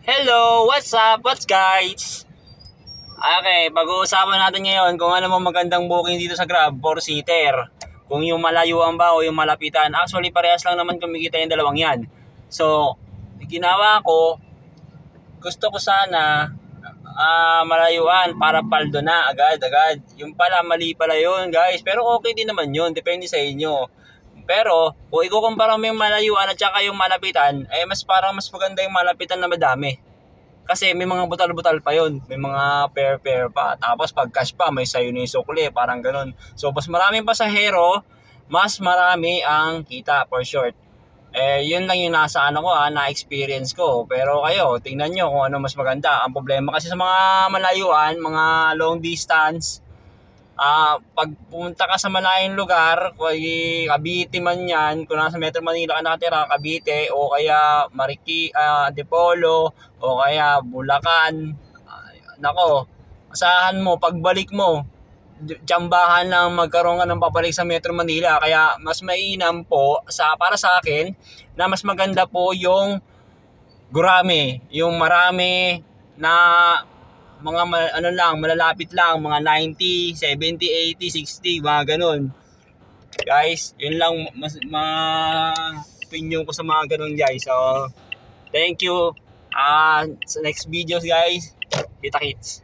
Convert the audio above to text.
Hello, what's up? What's guys? Okay, pag-uusapan natin ngayon kung ano mo magandang booking dito sa Grab, 4-seater. Kung yung malayuan ba o yung malapitan. Actually, parehas lang naman kumikita yung dalawang yan. So, ginawa ko, gusto ko sana malayuan para paldo na agad-agad. Yung pala, mali pala yun guys. Pero okay din naman yun, depende sa inyo. Pero, kung ikukumpara mo yung malayuan at saka yung malapitan, mas parang mas maganda yung malapitan na madami. Kasi may mga butal-butal pa yun. May mga pair-pair pa. Tapos pag cash pa, may sayo na yung sukli. Parang ganun. So, mas maraming pasahero, mas marami ang kita for short. Yun lang yung nasa na-experience ko. Pero kayo, tingnan nyo kung ano mas maganda. Ang problema kasi sa mga malayuan, mga long distance, pag pumunta ka sa malayong lugar, Cavite man yan, kung nasa Metro Manila ka nakatira, Cavite, o kaya Antipolo, o kaya Bulacan, nako, asahan mo, pagbalik mo, tsambahan lang magkaroon ka ng papalik sa Metro Manila. Kaya mas mainam po, para sa akin, na mas maganda po yung gurame, yung marami na mga malalapit lang, mga 90, 70, 80, 60, mga ganun. Guys, yun lang opinion ko sa mga ganun guys. So, thank you. Sa next videos guys, kita kits.